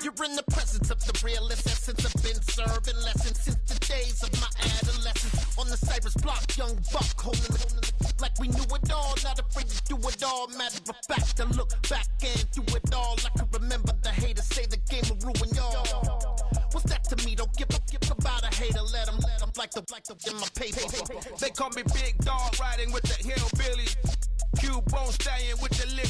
You're in the presence of the realest essence. I've been serving lessons since the days of my adolescence. On the Cypress block, young buck holding like we knew it all. Not afraid to do it all. Matter of fact, to look back and do it all. I can remember the haters say the game will ruin y'all. What's that to me? Don't give about a hater. Let them like the in my paper. They call me Big Dog, riding with the hillbilly. Q-Bone stallion with the lip.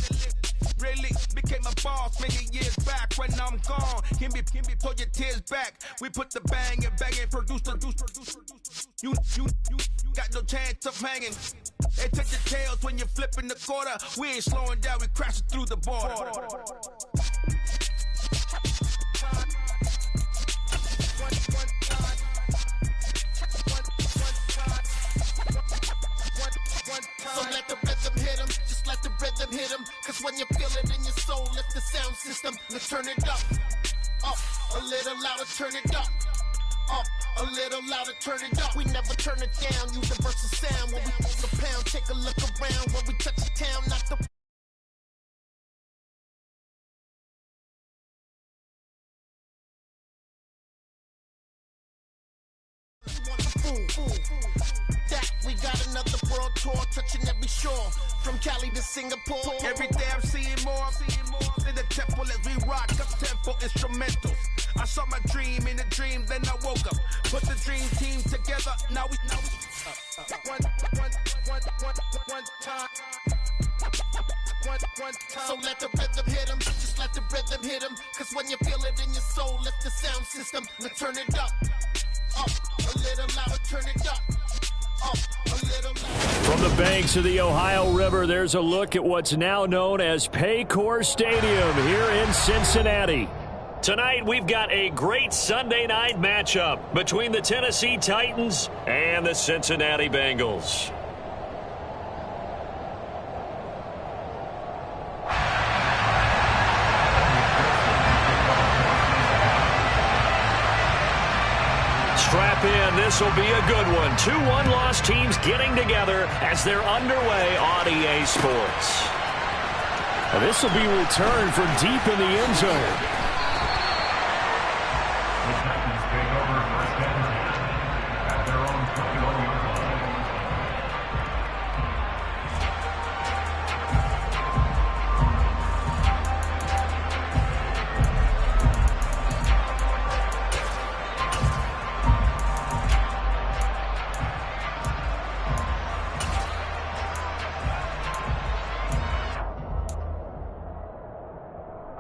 Really became a boss many years back. When I'm gone, can be pull your tears back. We put the bang and produce. You got no chance of hanging. They take your tails when you're flipping the quarter. We ain't slowing down, we crashing through the border. So let the rhythm hit 'em, just let the rhythm hit 'em. Cause when you feel it in your soul, lift the sound system. Let's turn it up a little louder, turn it up a little louder, turn it up. We never turn it down, universal sound. When we pull the pound, take a look around. When we touch the town, not the that we got another world tour, touching every shore, from Cali to Singapore. Every day I'm seeing more in the temple as we rock up tempo instrumentals. I saw my dream in a dream, then I woke up. Put the dream team together. Now we one time. So let the rhythm hit 'em, just let the rhythm hit 'em. Cause when you feel it in your soul, lift the sound system. Let's turn it up a little louder, turn it up a little louder. From the banks of the Ohio River, there's a look at what's now known as Paycor Stadium here in Cincinnati. Tonight, we've got a great Sunday night matchup between the Tennessee Titans and the Cincinnati Bengals. Strap in, this will be a good one. 2 one-loss teams getting together as they're underway on EA Sports. This will be returned from deep in the end zone.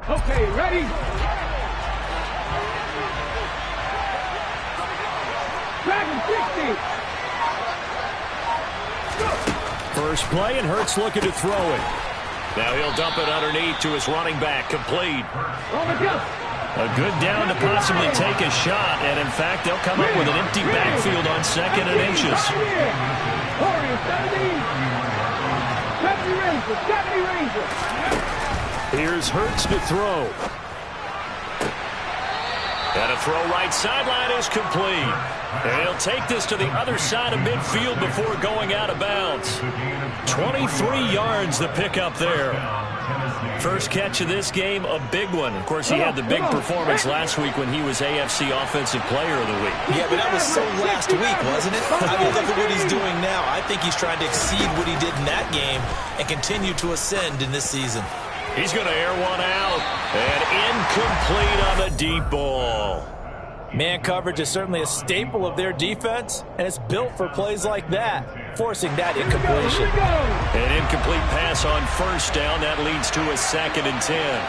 Okay, ready? Dragon 60. First play, and Hurts looking to throw it. Now he'll dump it underneath to his running back, complete. A good down to possibly take a shot, and in fact, they'll come up with an empty backfield on 2nd and inches. 70 Rangers. Here's Hurts to throw. And a throw right sideline is complete. And he'll take this to the other side of midfield before going out of bounds. 23 yards the pickup there. First catch of this game, a big one. Of course, he had the big performance last week when he was AFC Offensive Player of the Week. Yeah, but that was so last week, wasn't it? I mean, look at what he's doing now. I think he's trying to exceed what he did in that game and continue to ascend in this season. He's going to air one out, and incomplete on the deep ball. Man coverage is certainly a staple of their defense, and it's built for plays like that, forcing that incompletion. An incomplete pass on first down. That leads to a 2nd and 10.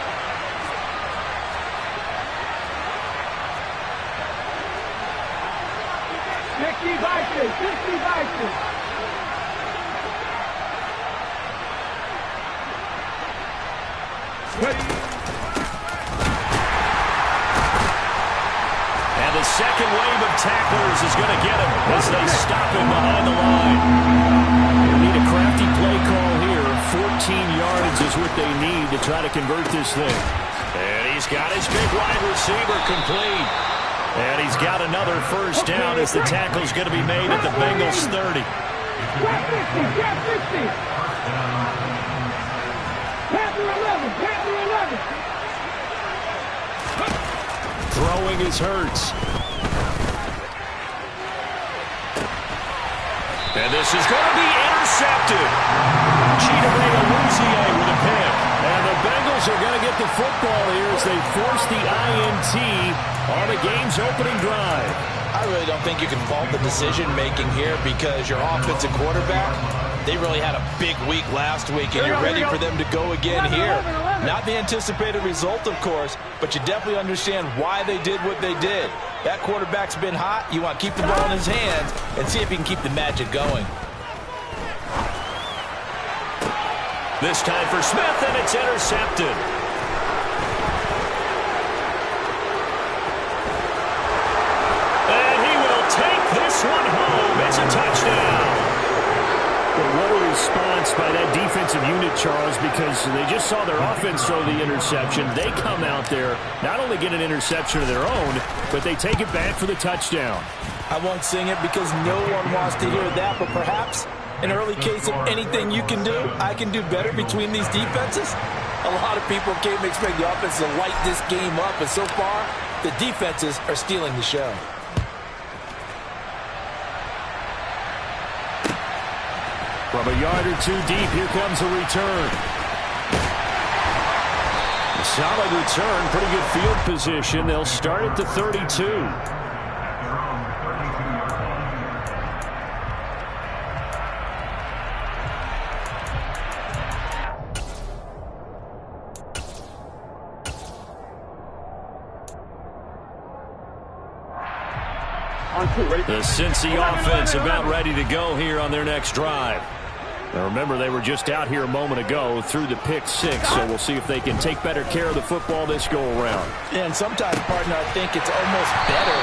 And the second wave of tacklers is going to get him as they stop him behind the line. They need a crafty play call here. 14 yards is what they need to try to convert this thing. And he's got his big wide receiver complete. And he's got another first down as the tackle's going to be made at the Bengals 30. Throwing is Hurts. And this is going to be intercepted. Chidobe with a pick. And the Bengals are going to get the football here as they force the INT on the game's opening drive. I really don't think you can fault the decision-making here because your offensive quarterback, they really had a big week last week, and you're ready for them to go again here. Not the anticipated result, of course, but you definitely understand why they did what they did. That quarterback's been hot. You want to keep the ball in his hands and see if he can keep the magic going. This time for Smith, and it's intercepted. And he will take this one home. It's a touchdown. Well, what a response by that defensive unit, Charles, because they just saw their offense throw the interception. They come out there, not only get an interception of their own, but they take it back for the touchdown. I won't sing it because no one wants to hear that, but perhaps an early case of anything you can do, I can do better between these defenses. A lot of people came to expect the offense to light this game up, and so far, the defenses are stealing the show. From a yard or two deep, here comes a return. A solid return, pretty good field position. They'll start at the 32. The Cincy offense about ready to go here on their next drive. Now remember, they were just out here a moment ago through the pick six, so we'll see if they can take better care of the football this go-around. Yeah, and sometimes, partner, I think it's almost better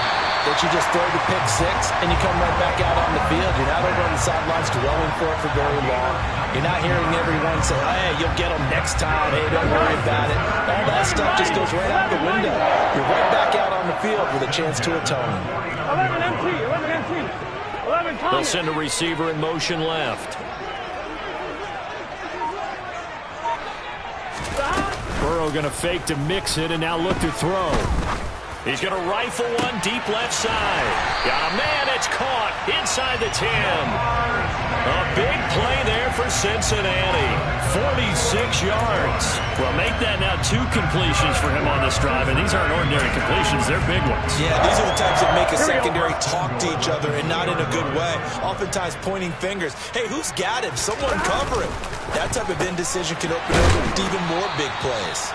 that you just throw the pick six and you come right back out on the field. You're not over on the sidelines dwelling for it for very long. You're not hearing everyone say, hey, you'll get them next time. Hey, don't worry about it. All that stuff just goes right out the window. You're right back out on the field with a chance to atone. 11 MT, 11 MT. 11 They'll send a receiver in motion left. Burrow going to fake to mix it and now look to throw. He's going to rifle one deep left side. Got a man, it's caught inside the 10. A big play there for Cincinnati. 46 yards. Well, make that now 2 completions for him on this drive, and these aren't ordinary completions. They're big ones. Yeah, these are the types that make a secondary talk to each other and not in a good way. Oftentimes pointing fingers. Hey, who's got him? Someone cover him. That type of indecision can open up with even more big plays.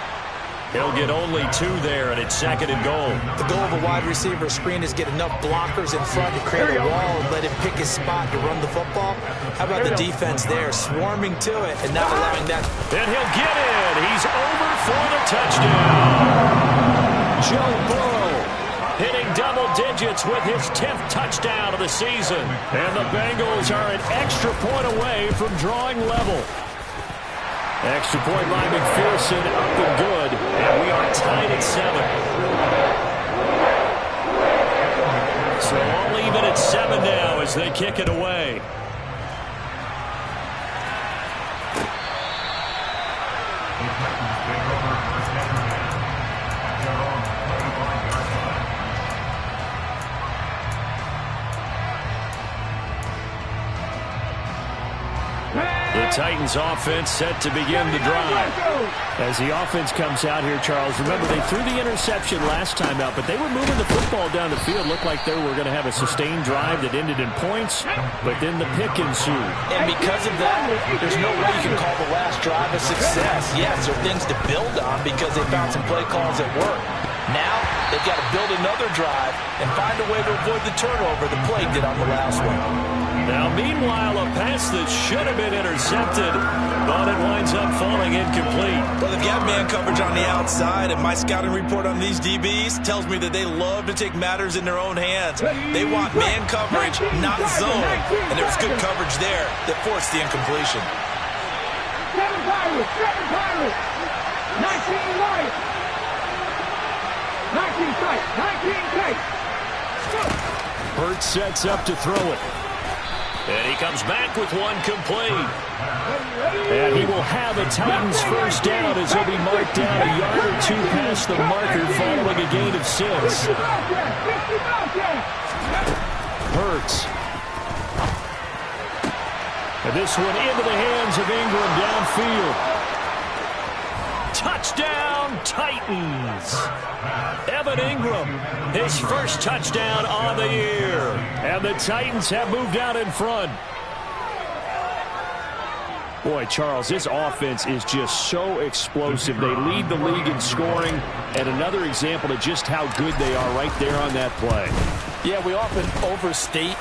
He'll get only 2 there, and it's 2nd and goal. The goal of a wide receiver screen is get enough blockers in front to create a wall and let him pick his spot to run the football. How about the defense there, swarming to it and not allowing that? And he'll get it. He's over for the touchdown. Joe Burrow hitting double digits with his 10th touchdown of the season. And the Bengals are an extra point away from drawing level. Extra point by McPherson, up and good, and we are tied at 7. So all even at 7 now as they kick it away. The Titans offense set to begin the drive. As the offense comes out here, Charles, remember they threw the interception last time out, but they were moving the football down the field. Looked like they were going to have a sustained drive that ended in points, but then the pick ensued. And because of that, there's no way you can call the last drive a success. Yes, there are things to build on because they found some play calls that work. Now, they've got to build another drive and find a way to avoid the turnover the play did on the last one. Now, meanwhile, a pass that should have been intercepted, but it winds up falling incomplete. Well, they've got man coverage on the outside, and my scouting report on these DBs tells me that they love to take matters in their own hands. They want man coverage, not zone, and there was good coverage there that forced the incompletion. 7 Pirates, 19 right. 19 tight, 19 tight. Hurts sets up to throw it. And he comes back with one complete. And he will have a Titans first down as he'll be marked down a yard or two past the marker following a gain of 6. Hurts. And this one into the hands of Ingram downfield. Touchdown, Titans. Evan Ingram, his first touchdown on the year. And the Titans have moved out in front. Boy, Charles, this offense is just so explosive. They lead the league in scoring, and another example of just how good they are right there on that play. Yeah, we often overstate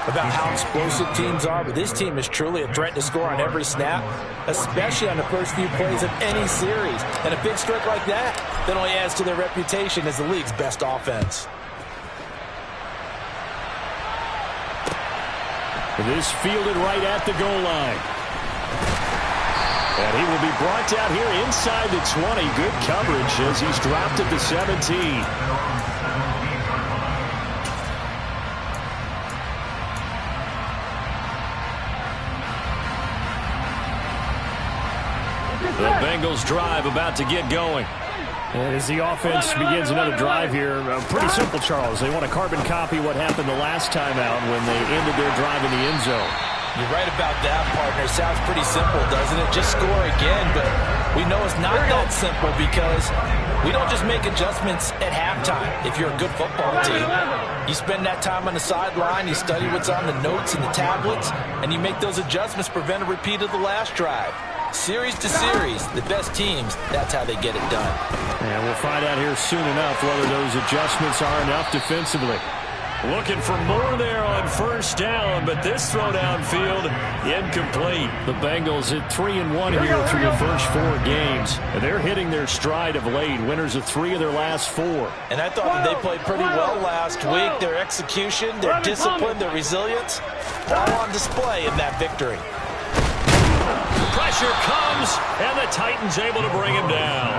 about how explosive teams are, but this team is truly a threat to score on every snap, especially on the first few plays of any series. And a big strike like that only adds to their reputation as the league's best offense. This fielded right at the goal line. And he will be brought down here inside the 20. Good coverage as he's dropped at the 17. The Bengals drive about to get going. As the offense begins another drive here, pretty simple, Charles. They want to carbon copy what happened the last time out when they ended their drive in the end zone. You're right about that, partner. Sounds pretty simple, doesn't it? Just score again, but we know it's not that simple because we don't just make adjustments at halftime. If you're a good football team, you spend that time on the sideline, you study what's on the notes and the tablets, and you make those adjustments, prevent a repeat of the last drive. Series to series, the best teams, that's how they get it done. And we'll find out here soon enough whether those adjustments are enough defensively. Looking for more there on first down, but this throw downfield incomplete. The Bengals at 3-1 here through the first 4 games. And they're hitting their stride of late, winners of 3 of their last 4. And I thought that they played pretty well last week. Their execution, their discipline, their resilience, all on display in that victory. Pressure comes, and the Titans able to bring him down.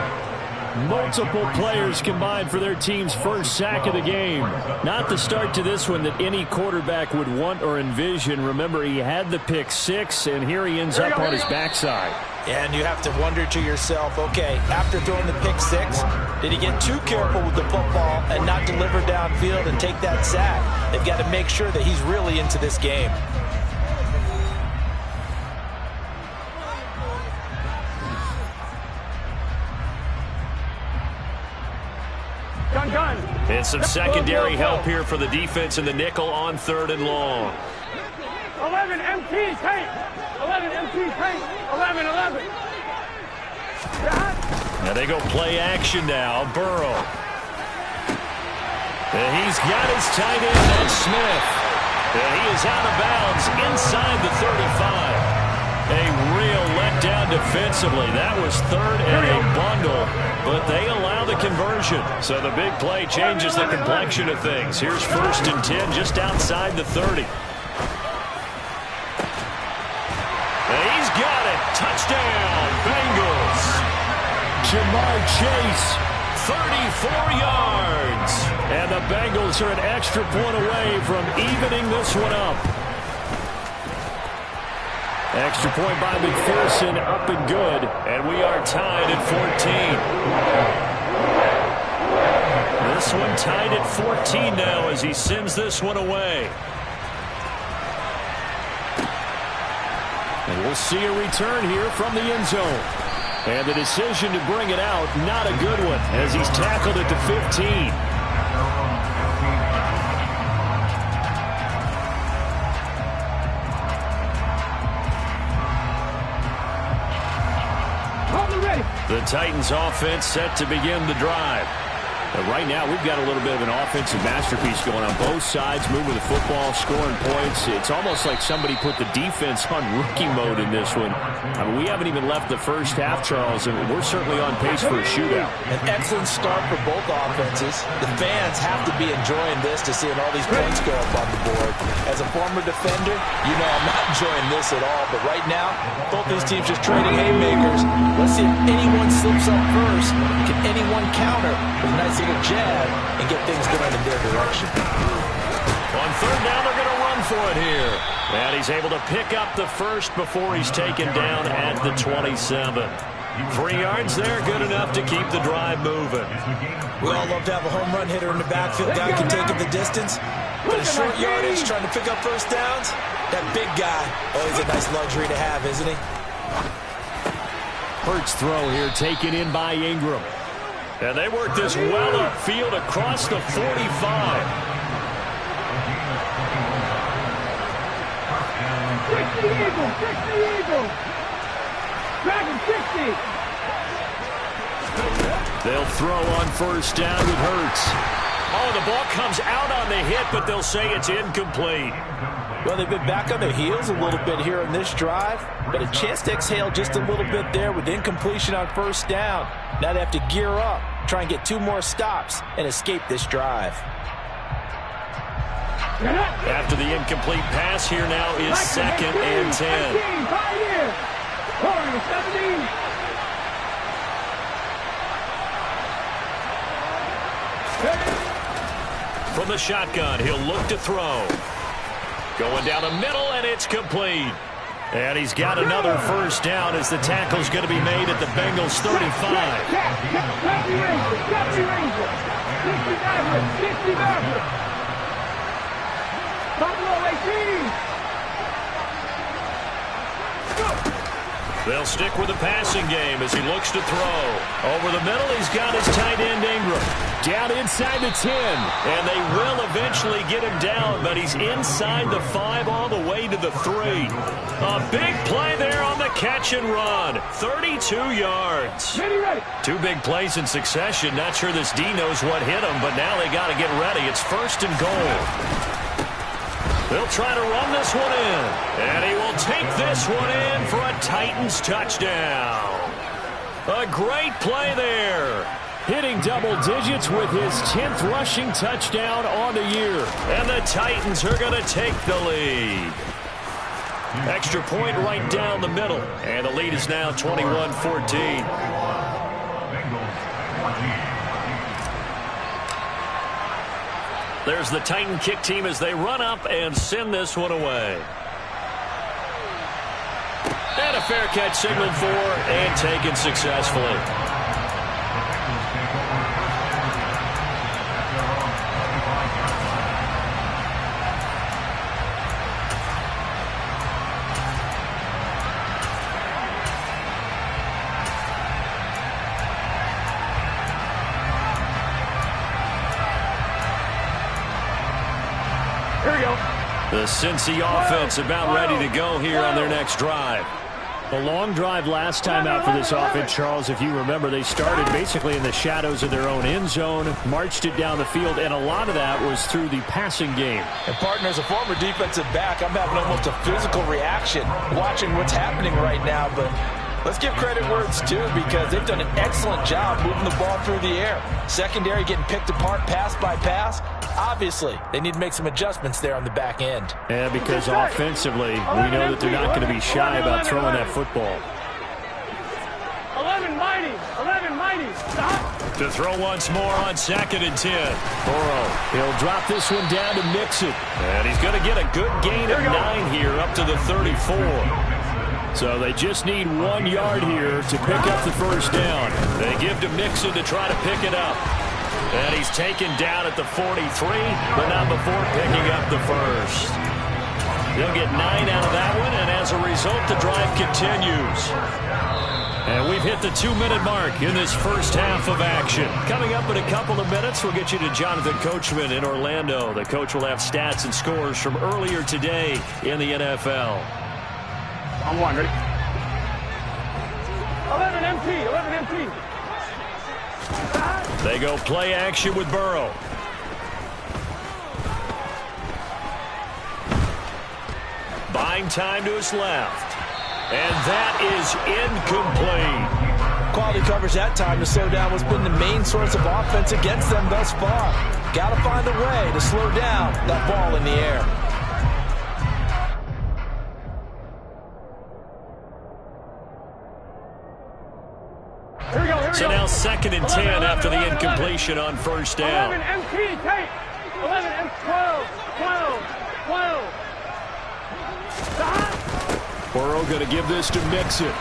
Multiple players combined for their team's first sack of the game. Not the start to this one that any quarterback would want or envision. Remember, he had the pick 6, and here he ends up on his backside. And you have to wonder to yourself, okay, after throwing the pick 6, did he get too careful with the football and not deliver downfield and take that sack? They've got to make sure that he's really into this game. And some secondary help here for the defense in the nickel on 3rd and long. 11 MT tank. 11 MT tank. 11. Now they go play action now. Burrow. And he's got his tight end, that's Smith. And he is out of bounds inside the 35. A real letdown defensively. That was 3rd and a bundle, but they allow the conversion. So the big play changes the complexion of things. Here's 1st and 10 just outside the 30. And he's got it. Touchdown, Bengals. Jamar Chase, 34 yards. And the Bengals are an extra point away from evening this one up. Extra point by McPherson, up and good, and we are tied at 14. This one tied at 14 now as he sends this one away. And we'll see a return here from the end zone. And the decision to bring it out, not a good one, as he's tackled at the 15. The Titans offense set to begin the drive. But right now, we've got a little bit of an offensive masterpiece going on both sides, moving the football, scoring points. It's almost like somebody put the defense on rookie mode in this one. I mean, we haven't even left the first half, Charles, and we're certainly on pace for a shootout. An excellent start for both offenses. The fans have to be enjoying this to seeing all these points go up on the board. As a former defender, you know I'm not enjoying this at all. But right now, both these teams just trading haymakers. Let's see if anyone slips up first. Can anyone counter with a nice little jab and get things going in their direction? On 3rd down, they're going to run for it here. And he's able to pick up the first before he's taken down at the 27. 3 yards there, good enough to keep the drive moving. We all love to have a home run hitter in the backfield. Guy can take it the distance. But a short yardage, trying to pick up first downs, that big guy, always a nice luxury to have, isn't he? Hurts throw here taken in by Ingram. And they work this well upfield across the 45. Kick the Eagle! Dragon 60! They'll throw on first down with Hurts. Oh, the ball comes out on the hit, but they'll say it's incomplete. Well, they've been back on their heels a little bit here in this drive, but a chance to exhale just a little bit there with incompletion on first down. Now they have to gear up, try and get 2 more stops, and escape this drive. After the incomplete pass, here now is 2nd and 10. From the shotgun, he'll look to throw. Going down the middle, and it's complete. And he's got another first down as the tackle's going to be made at the Bengals 35. They'll stick with the passing game as he looks to throw. Over the middle, he's got his tight end Ingram. Down inside the 10. And they will eventually get him down, but he's inside the 5 all the way to the 3. A big play there on the catch and run. 32 yards. 2 big plays in succession. Not sure this D knows what hit him, but now they got to get ready. It's 1st and goal. They'll try to run this one in. And he will take this one in for a Titans touchdown. A great play there. Hitting double digits with his 10th rushing touchdown on the year. And the Titans are going to take the lead. Extra point right down the middle. And the lead is now 21-14. There's the Titan kick team as they run up and send this one away. And a fair catch signaled for and taken successfully. The Cincy offense about ready to go here on their next drive. A long drive last time out for this offense, Charles. If you remember, they started basically in the shadows of their own end zone, marched it down the field, and a lot of that was through the passing game. And, partner, as a former defensive back, I'm having almost a physical reaction watching what's happening right now, but let's give credit where it's due because they've done an excellent job moving the ball through the air. Secondary getting picked apart pass by pass. Obviously, they need to make some adjustments there on the back end. Yeah, because offensively, we know that they're not going to be shy about throwing that football. 11 mighty, stop. To throw once more on 2nd and 10. Burrow, he'll drop this one down to Mixon. And he's going to get a good gain of 9 here up to the 34. So they just need 1 yard here to pick up the first down. They give to Mixon to try to pick it up. And he's taken down at the 43, but not before picking up the first. They'll get 9 out of that one, and as a result, the drive continues. And we've hit the 2-minute mark in this first half of action. Coming up in a couple of minutes, we'll get you to Jonathan Coachman in Orlando. The coach will have stats and scores from earlier today in the NFL. I'm one, ready? 11 empty. They go play action with Burrow. Buying time to his left. And that is incomplete. Quality coverage that time to slow down what's been the main source of offense against them thus far. Got to find a way to slow down that ball in the air. So now 2nd and 10 after the incompletion on first down. 11 MT, tape. 11 M 12. Burrow going to give this to Mixon.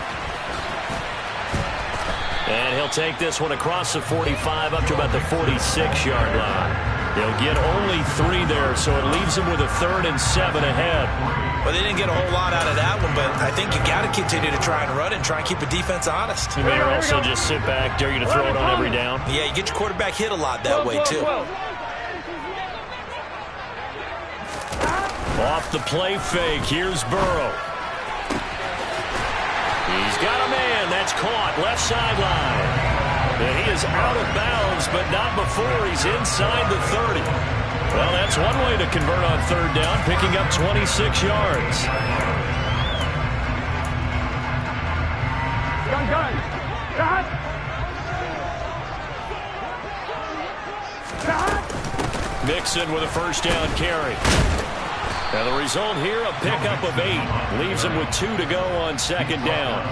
And he'll take this one across the 45 up to about the 46-yard line. They'll get only 3 there, so it leaves them with a 3rd and 7 ahead. Well, they didn't get a whole lot out of that one, but I think you got to continue to try and run it and try and keep the defense honest. You may also just sit back, dare you to throw it on every down. Yeah, you get your quarterback hit a lot that way, too. Off the play fake, here's Burrow. He's got a man. That's caught. Left sideline. And he is out of bounds, but not before he's inside the 30. Well, that's one way to convert on 3rd down, picking up 26 yards. Gun. Mixon with a 1st down carry. And the result here, a pickup of 8. Leaves him with 2 to go on 2nd down.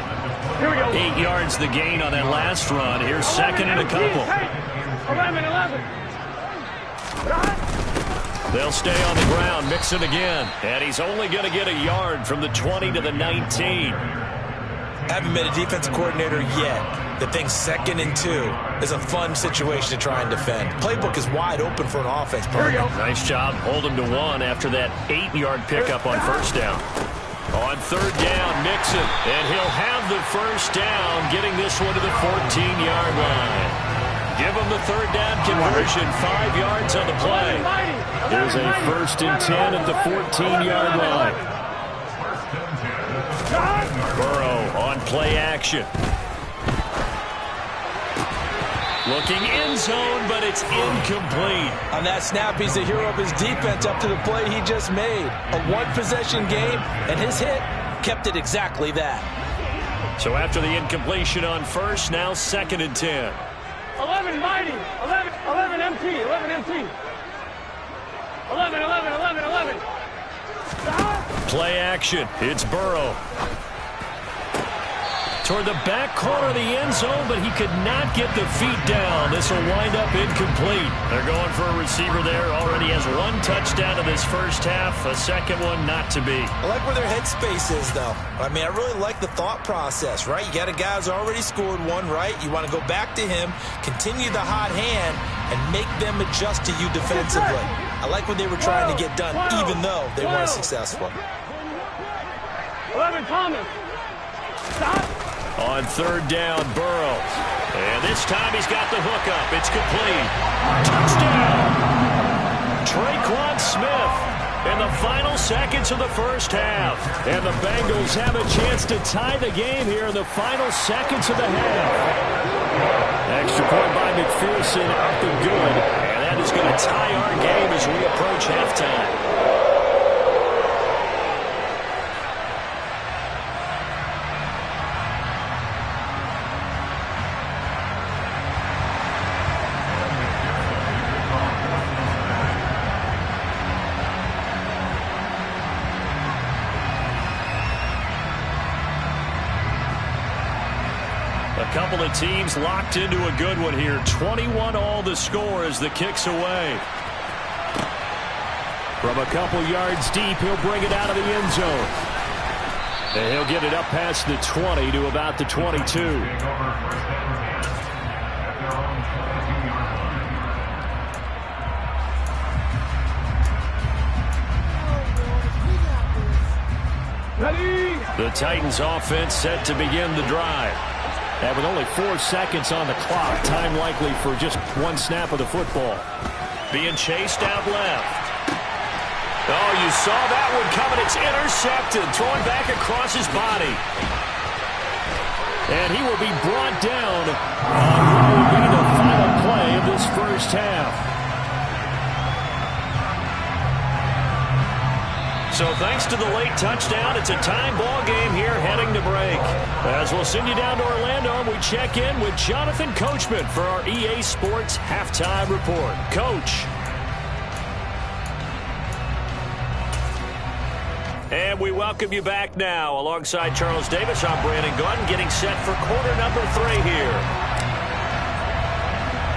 Here we go. 8 yards the gain on that last run. Here's 2nd and a couple. 11. They'll stay on the ground. Mixon again. And he's only going to get a yard from the 20 to the 19. Haven't been a defensive coordinator yet that thinks 2nd and 2 is a fun situation to try and defend. Playbook is wide open for an offense. Nice job. Hold him to 1 after that 8-yard pickup on 1st down. On 3rd down, Mixon. And he'll have the 1st down, getting this one to the 14-yard line. Give him the 3rd down conversion, 5 yards on the play. There's a 1st and 10 at the 14-yard line. Burrow on play action. Looking end zone, but it's incomplete. On that snap, he's the hero of his defense up to the play he just made. A 1-possession game, and his hit kept it exactly that. So after the incompletion on 1st, now 2nd and 10. 11 mighty. 11 MT. 11 MT. 11. Play action. It's Burrow. Toward the back corner of the end zone, but he could not get the feet down. This will wind up incomplete. They're going for a receiver there. Already has 1 touchdown in this 1st half. A 2nd one not to be. I like where their headspace is, though. I mean, I really like the thought process, right? You got a guy who's already scored 1, right? You want to go back to him, continue the hot hand, and make them adjust to you defensively. I like what they were trying to get done, even though they weren't successful. 11 Thomas. Stop. On 3rd down, Burrow. And this time he's got the hookup. It's complete. Touchdown! Traquan Smith in the final seconds of the 1st half. And the Bengals have a chance to tie the game here in the final seconds of the half. Extra point by McPherson out the good. And that is going to tie our game as we approach halftime. A couple of teams locked into a good one here. 21 all the score as the kick's away. From a couple yards deep, he'll bring it out of the end zone. And he'll get it up past the 20 to about the 22. The Titans offense set to begin the drive. And with only 4 seconds on the clock, time likely for just 1 snap of the football. Being chased out left. Oh, you saw that one coming. It's intercepted. Thrown back across his body. And he will be brought down on what will be the final play of this 1st half. So thanks to the late touchdown, it's a time ball game here heading to break. As we'll send you down to Orlando, we check in with Jonathan Coachman for our EA Sports Halftime Report. Coach. And we welcome you back now. Alongside Charles Davis, I'm Brandon Gunn, getting set for quarter number 3 here.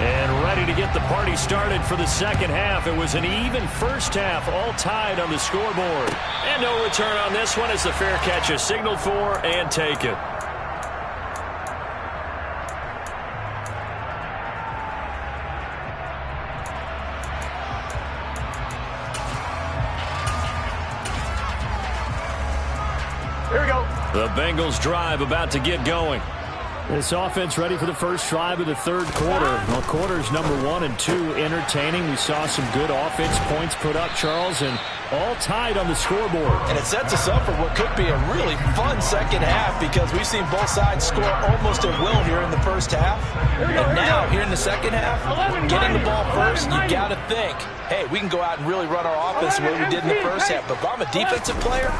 And ready to get the party started for the second half. It was an even first half, all tied on the scoreboard. And no return on this one as the fair catch is signaled for and taken. Here we go. The Bengals drive about to get going. This offense ready for the first drive of the third quarter. Well, quarters number 1 and 2 entertaining. We saw some good offense points put up, Charles, and all tied on the scoreboard. And it sets us up for what could be a really fun second half because we've seen both sides score almost at will here in the first half. And now, here in the second half, getting the ball first, you got to think, hey, we can go out and really run our offense the way we did in the first half. But if I'm a defensive player,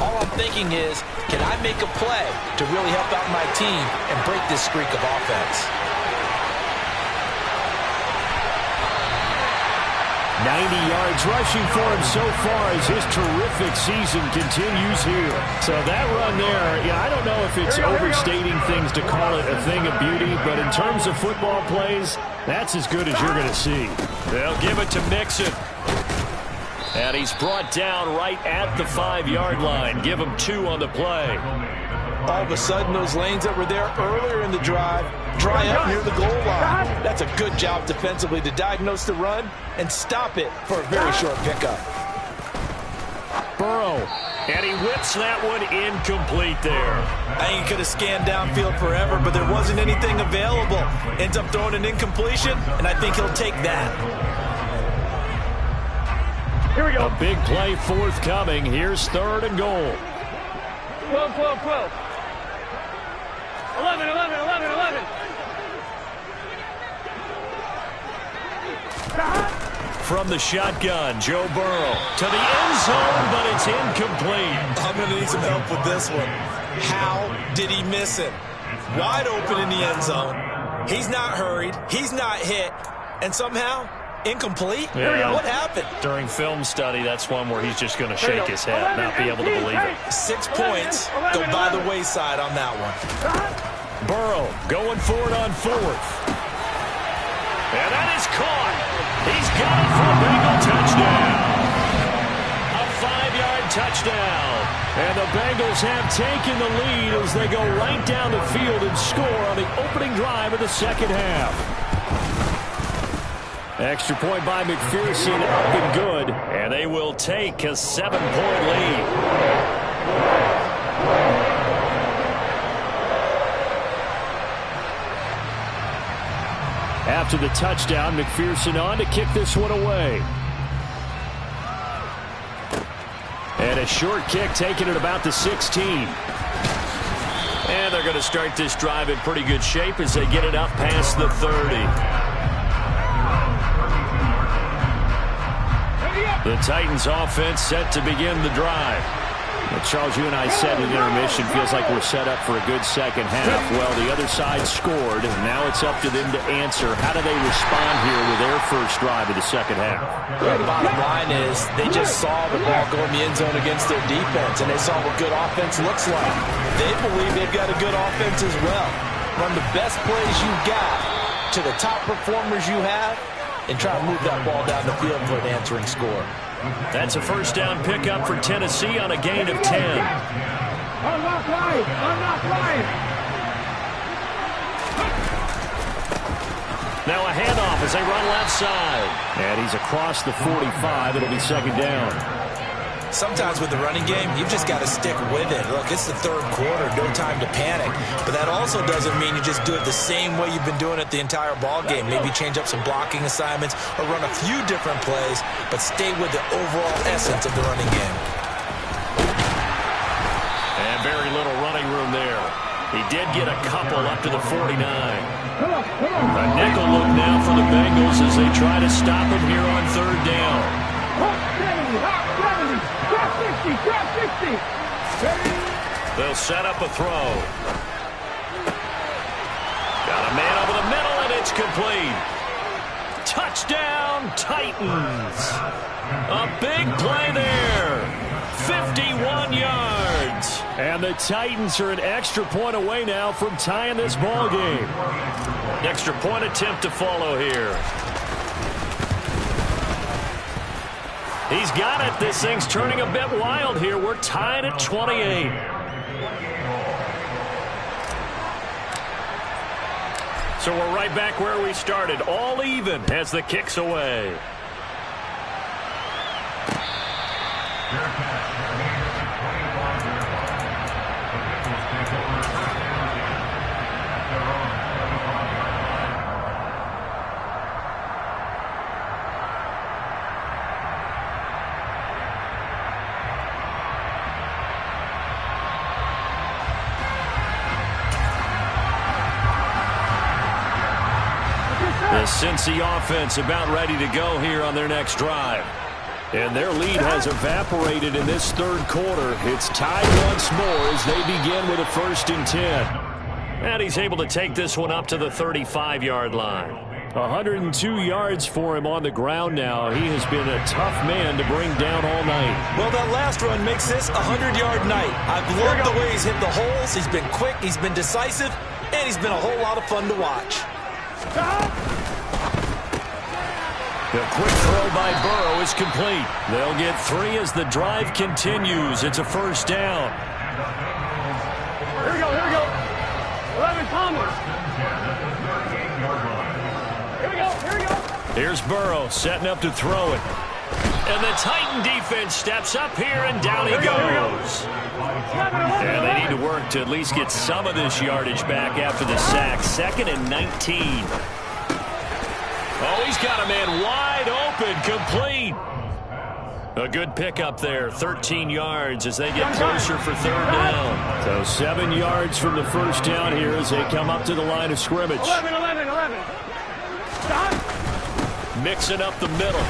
all I'm thinking is, can I make a play to really help out my team and break this streak of offense? 90 yards rushing for him so far as his terrific season continues here. So that run there, yeah, I don't know if it's overstating things to call it a thing of beauty, but in terms of football plays, that's as good as you're going to see. They'll give it to Mixon. And he's brought down right at the 5-yard line. Give him 2 on the play. All of a sudden, those lanes that were there earlier in the drive dry up near the goal line. That's a good job defensively to diagnose the run and stop it for a very short pickup. Burrow. And he whips that one incomplete there. I think he could have scanned downfield forever, but there wasn't anything available. Ends up throwing an incompletion, and I think he'll take that. Here we go. A big play forthcoming. Here's 3rd and goal. 12, 12, 12. 11, 11, 11, 11. From the shotgun, Joe Burrow to the end zone, but it's incomplete. I'm going to need some help with this one. How did he miss it? Wide open in the end zone. He's not hurried. He's not hit. And somehow, incomplete? Yeah. What happened? During film study, that's one where he's just going to shake his head, not be able to believe it. 6 points go by the wayside on that one. Burrow going for it on 4th. And that is caught. He's got it for a Bengal touchdown. A 5-yard touchdown. And the Bengals have taken the lead as they go right down the field and score on the opening drive of the second half. Extra point by McPherson, up and good. And they will take a 7-point lead. After the touchdown, McPherson on to kick this one away. And a short kick taken at about the 16. And they're going to start this drive in pretty good shape as they get it up past the 30. The Titans offense set to begin the drive. Well, Charles, you and I said in intermission, feels like we're set up for a good second half. Well, the other side scored, and now it's up to them to answer. How do they respond here with their first drive of the second half? The bottom line is they just saw the ball go in the end zone against their defense, and they saw what good offense looks like. They believe they've got a good offense as well. Run the best plays you've got to the top performers you have, and try to move that ball down the field for an answering score. That's a first down pickup for Tennessee on a gain of 10. Unlock line. Unlock line. Now a handoff as they run left side. And he's across the 45. It'll be second down. Sometimes with the running game, you've just got to stick with it. Look, it's the third quarter, no time to panic. But that also doesn't mean you just do it the same way you've been doing it the entire ball game. Maybe change up some blocking assignments or run a few different plays, but stay with the overall essence of the running game. And very little running room there. He did get a couple up to the 49. A nickel look now for the Bengals as they try to stop him here on third down. They'll set up a throw. Got a man over the middle, and it's complete. Touchdown, Titans. A big play there. 51 yards. And the Titans are an extra point away now from tying this ball game. Extra point attempt to follow here. He's got it. This thing's turning a bit wild here. We're tied at 28. So we're right back where we started. All even as the kick's away. The Cincy offense about ready to go here on their next drive. And their lead has evaporated in this third quarter. It's tied once more as they begin with a 1st and 10. And he's able to take this one up to the 35-yard line. 102 yards for him on the ground now. He has been a tough man to bring down all night. Well, that last run makes this a 100-yard night. I've loved the way he's hit the holes. He's been quick, he's been decisive, and he's been a whole lot of fun to watch. The quick throw by Burrow is complete. They'll get 3 as the drive continues. It's a 1st down. Here we go, here we go. 11 Thomas. Here we go, here we go. Here's Burrow setting up to throw it. And the Titan defense steps up here, and down he goes. And they need to work to at least get some of this yardage back after the sack. 2nd and 19. Oh, he's got a man wide open, complete. A good pickup there, 13 yards as they get closer for 3rd down. So 7 yards from the 1st down here as they come up to the line of scrimmage. 11. Stop. Mixing up the middle.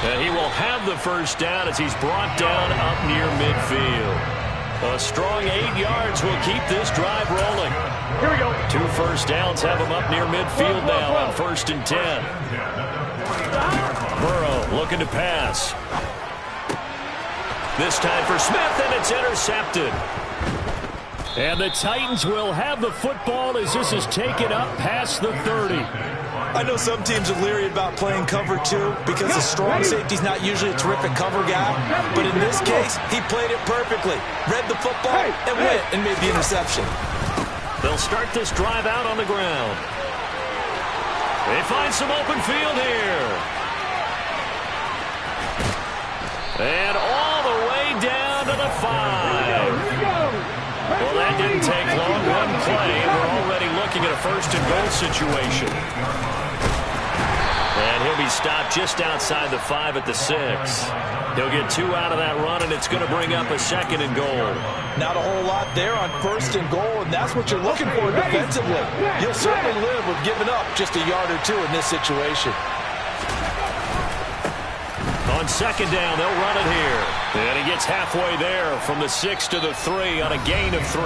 And he will have the 1st down as he's brought down up near midfield. A strong 8 yards will keep this drive rolling. Here we go. 2 1st downs have him up near midfield now on 1st and 10. Burrow looking to pass. This time for Smith, and it's intercepted. And the Titans will have the football as this is taken up past the 30. I know some teams are leery about playing cover 2 because the strong safety's not usually a terrific cover guy. But in this case, he played it perfectly. Read the football and went and made the interception. They'll start this drive out on the ground. They find some open field here. And all the way down to the 5. Well, that didn't take long. One play, and we're already looking at a 1st and goal situation. And he'll be stopped just outside the 5 at the 6. He'll get 2 out of that run, and it's going to bring up a 2nd and goal. Not a whole lot there on 1st and goal, and that's what you're looking for defensively. You'll certainly live with giving up just a yard or 2 in this situation. On 2nd down, they'll run it here. And he gets halfway there from the 6 to the 3 on a gain of 3.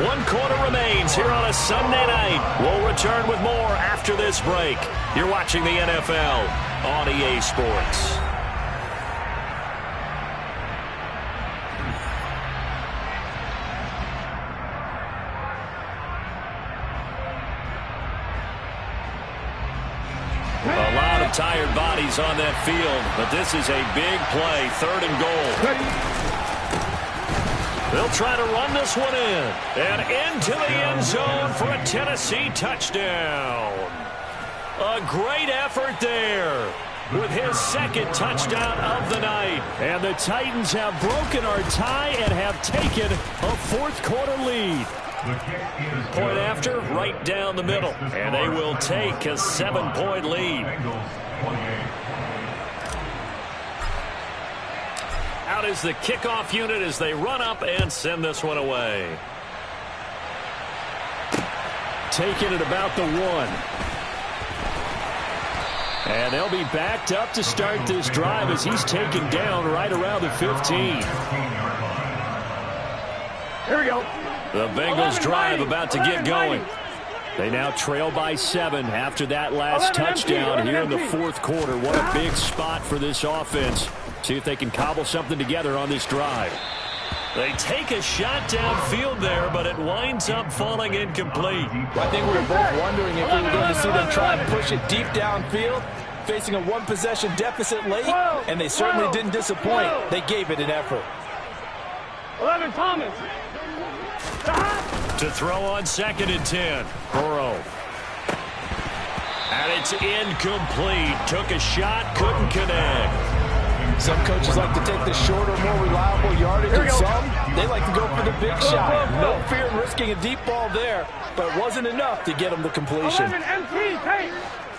1 quarter remains here on a Sunday night. We'll return with more after this break. You're watching the NFL on EA Sports. A lot of tired bodies on that field, but this is a big play, 3rd and goal. They'll try to run this one in, and into the end zone for a Tennessee touchdown. A great effort there with his 2nd touchdown of the night. And the Titans have broken our tie and have taken a 4th quarter lead. Point after, right down the middle. And they will take a 7-point lead. Out is the kickoff unit as they run up and send this one away. Taking it about the 1. And they'll be backed up to start this drive as he's taken down right around the 15. Here we go. The Bengals drive about to get going. They now trail by 7 after that last touchdown here in the 4th quarter. What a big spot for this offense. See if they can cobble something together on this drive. They take a shot downfield there, but it winds up falling incomplete. I think we were both wondering if we were going to see them try and push it deep downfield, facing a one-possession deficit late, and they certainly didn't disappoint. They gave it an effort. 11, Thomas. To throw on 2nd and 10. Burrow. And it's incomplete. Took a shot, couldn't connect. Some coaches like to take the shorter, more reliable yardage, and some, they like to go for the big shot. No fear in risking a deep ball there, but it wasn't enough to get them the completion. 11 MT, take.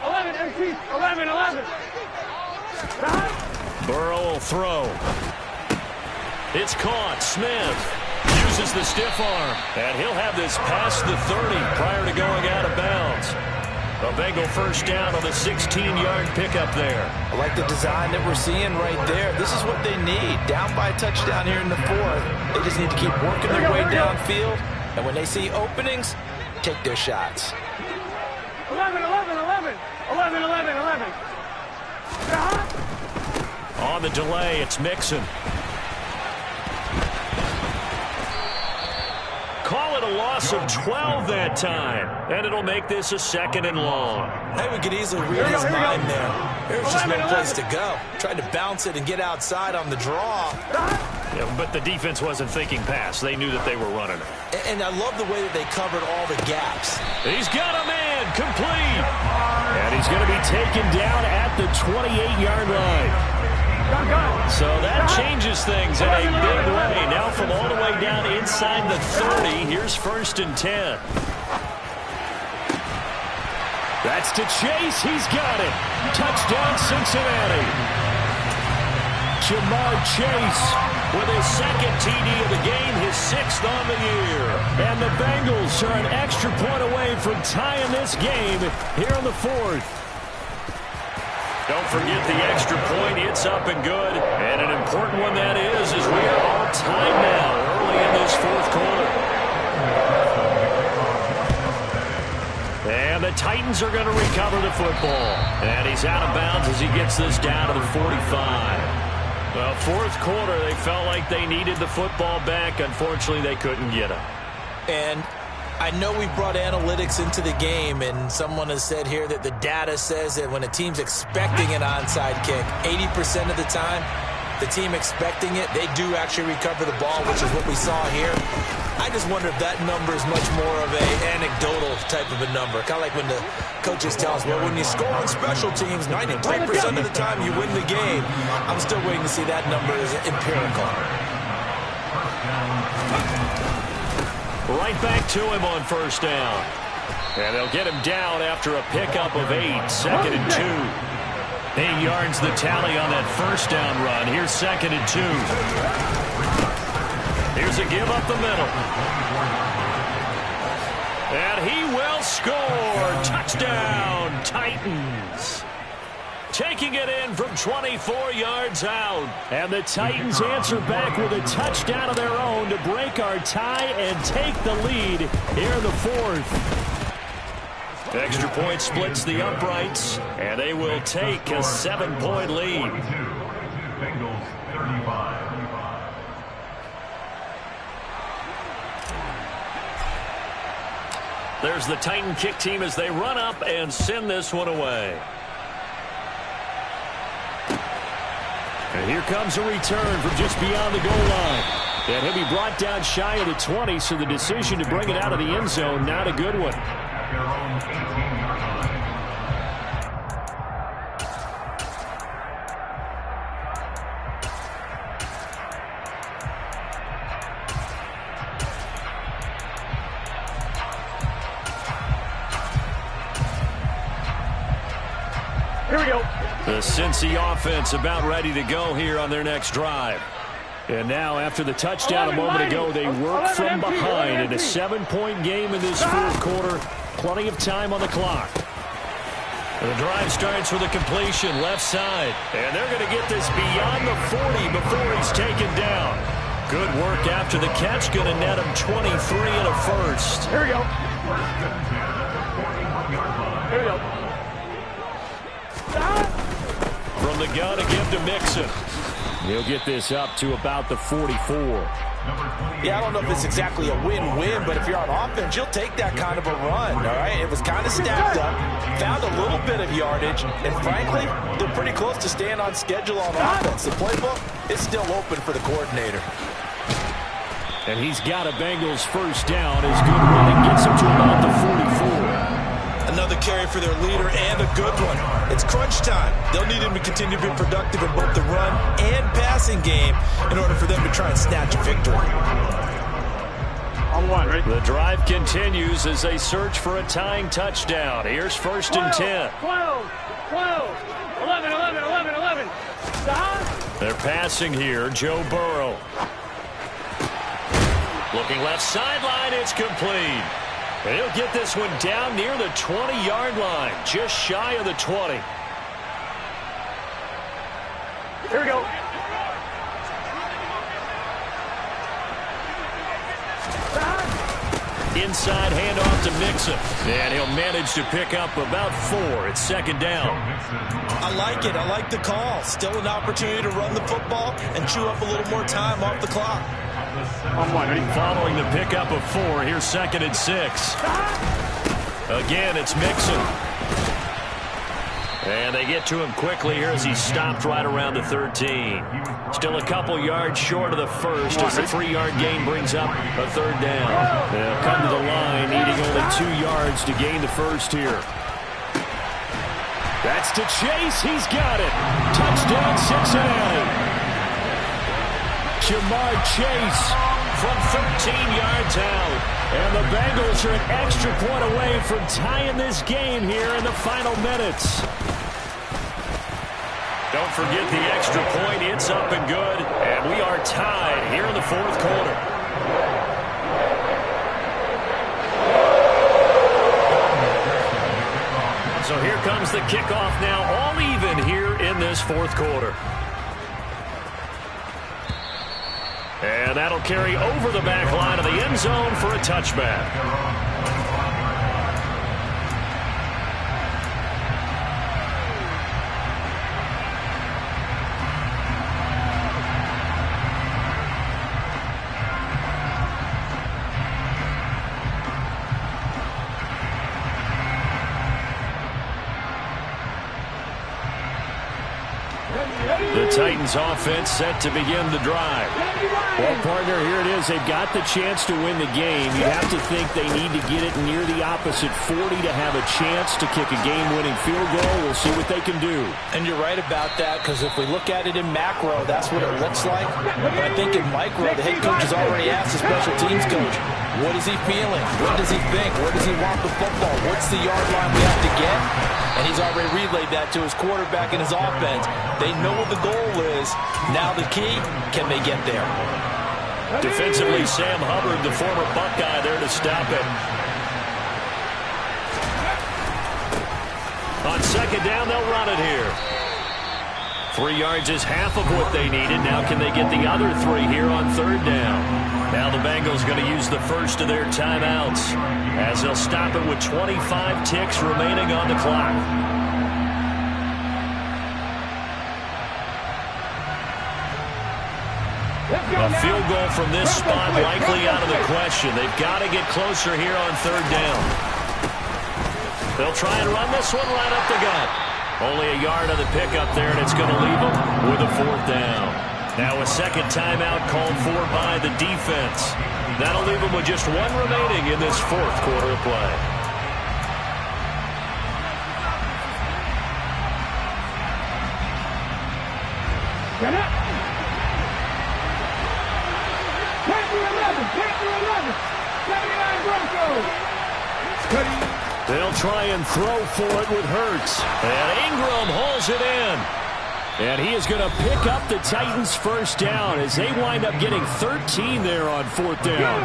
11 MT, 11. Burrow will throw. It's caught. Smith uses the stiff arm, and he'll have this past the 30 prior to going out of bounds. A Bengal first down on the 16-yard pickup there. I like the design that we're seeing right there. This is what they need. Down by a touchdown here in the 4th. They just need to keep working their way downfield. And when they see openings, take their shots. 11. On the delay, it's Mixon. Call it a loss of 12 that time, and it'll make this a 2nd and long. Hey, we could easily read his mind there. There's just no place to go. Tried to bounce it and get outside on the draw. Yeah, but the defense wasn't thinking pass. They knew that they were running it. And I love the way that they covered all the gaps. He's got a man, complete. And he's going to be taken down at the 28-yard line. So that changes things in a big way. Now from all the way down inside the 30, here's 1st and 10. That's to Chase. He's got it. Touchdown, Cincinnati. Jamar Chase with his 2nd TD of the game, his 6th on the year. And the Bengals are an extra point away from tying this game here in the 4th. Don't forget the extra point. It's up and good. And an important one that is we are all tied now early in this 4th quarter. And the Titans are going to recover the football. And he's out of bounds as he gets this down to the 45. Well, 4th quarter, they felt like they needed the football back. Unfortunately, they couldn't get it. And I know we brought analytics into the game, and someone has said here that the data says that when a team's expecting an onside kick, 80% of the time, the team expecting it, they do actually recover the ball, which is what we saw here. I just wonder if that number is much more of an anecdotal type of a number. Kind of like when the coaches tell us, well, when you score on special teams, 93% of the time you win the game. I'm still waiting to see that number is empirical. Right back to him on 1st down. And they'll get him down after a pickup of 8, 2nd and 2. 8 yards the tally on that 1st down run. Here's 2nd and 2. Here's a give up the middle. And he will score. Touchdown, Titans. Taking it in from 24 yards out. And the Titans answer back with a touchdown of their own to break our tie and take the lead here in the 4th. Extra point splits the uprights, and they will take a 7-point lead. Bengals 35. There's the Titan kick team as they run up and send this one away. And here comes a return from just beyond the goal line. And he'll be brought down shy of the 20, so the decision to bring it out of the end zone, not a good one. Here we go. The Cincy offense about ready to go here on their next drive. And now, after the touchdown a moment ago, they work from behind in a 7-point game in this 4th quarter. Plenty of time on the clock. The drive starts with a completion left side. And they're going to get this beyond the 40 before he's taken down. Good work after the catch. Going to net him 23 and a first. Here we go. Here we go. From the gun, a give to Mixon. He'll get this up to about the 44. Yeah, I don't know if it's exactly a win-win, but if you're on offense, you'll take that kind of a run, all right? It was kind of stacked up, found a little bit of yardage, and frankly, they're pretty close to staying on schedule on offense. The playbook is still open for the coordinator. And he's got a Bengals first down. His good running gets him to about the 44. Another carry for their leader and a good one. It's crunch time. They'll need him to continue to be productive in both the run and passing game in order for them to try and snatch a victory. On one, right? The drive continues as they search for a tying touchdown. Here's 1st and 10. 12, 11, 11, 11, 11. They're passing here. Joe Burrow. Looking left sideline. It's complete. And he'll get this one down near the 20-yard line, just shy of the 20. Here we go. Inside handoff to Mixon. And he'll manage to pick up about 4. It's 2nd down. I like it. I like the call. Still an opportunity to run the football and chew up a little more time off the clock. On one, ready? Following the pickup of 4, here's 2nd and 6. Again, it's Mixon. And they get to him quickly here as he's stopped right around the 13. Still a couple yards short of the first as the 3-yard gain brings up a 3rd down. They'll come to the line, needing only 2 yards to gain the first here. That's to Chase. He's got it. Touchdown, Cincinnati. Jamar Chase from 13 yards out. And the Bengals are an extra point away from tying this game here in the final minutes. Don't forget the extra point. It's up and good. And we are tied here in the 4th quarter. So here comes the kickoff now, all even here in this 4th quarter. And that'll carry over the back line of the end zone for a touchback. The Titans offense set to begin the drive. Well, partner, here it is. They've got the chance to win the game. You have to think they need to get it near the opposite 40 to have a chance to kick a game-winning field goal. We'll see what they can do. And you're right about that, because if we look at it in macro, that's what it looks like. But I think in micro, the head coach has already asked the special teams coach, what is he feeling? What does he think? Where does he want the football? What's the yard line we have to get? And he's already relayed that to his quarterback and his offense. They know what the goal is. Now the key, can they get there? Defensively, Sam Hubbard, the former Buckeye, there to stop it. On 2nd down, they'll run it here. 3 yards is half of what they needed. Now can they get the other 3 here on 3rd down? Now the Bengals going to use the first of their timeouts as they'll stop it with 25 ticks remaining on the clock. A field goal from this spot likely out of the question. They've got to get closer here on 3rd down. They'll try and run this one right up the gut. Only a yard on the pickup there, and it's going to leave them with a 4th down. Now a 2nd timeout called for by the defense. That'll leave them with just 1 remaining in this 4th quarter of play. Get up! Take the 11! Take the 11! 79 Broncos! They'll try and throw for it with Hurts. And Ingram hauls it in. And he is going to pick up the Titans' first down as they wind up getting 13 there on 4th down.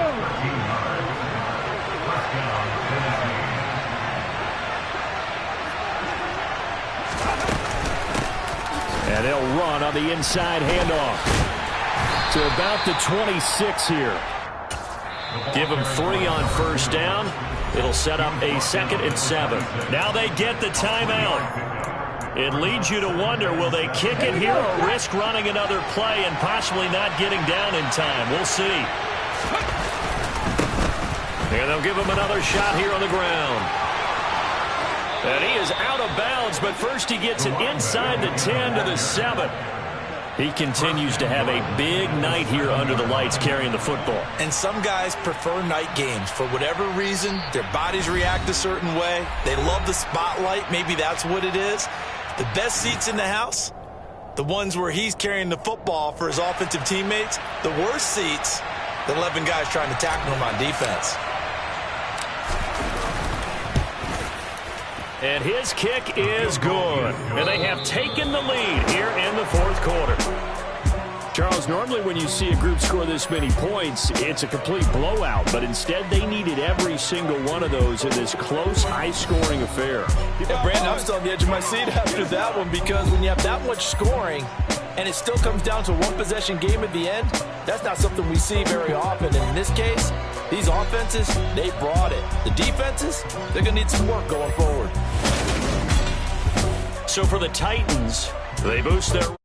And they'll run on the inside handoff to about the 26 here. Give them 3 on 1st down. It'll set up a 2nd and 7. Now they get the timeout. It leads you to wonder, will they kick it here or risk running another play and possibly not getting down in time? We'll see. And they'll give him another shot here on the ground. And he is out of bounds, but first he gets it inside the 10 to the 7. He continues to have a big night here under the lights carrying the football. And some guys prefer night games. For whatever reason, their bodies react a certain way. They love the spotlight. Maybe that's what it is. The best seats in the house, the ones where he's carrying the football for his offensive teammates. The worst seats, the 11 guys trying to tackle him on defense. And his kick is good. And they have taken the lead here in the fourth quarter. Charles, normally when you see a group score this many points, it's a complete blowout. But instead, they needed every single one of those in this close, high-scoring affair. Yeah, Brandon, I'm still on the edge of my seat after that one because when you have that much scoring and it still comes down to one possession game at the end, that's not something we see very often. And in this case, these offenses, they brought it. The defenses, they're going to need some work going forward. So for the Titans, they boost their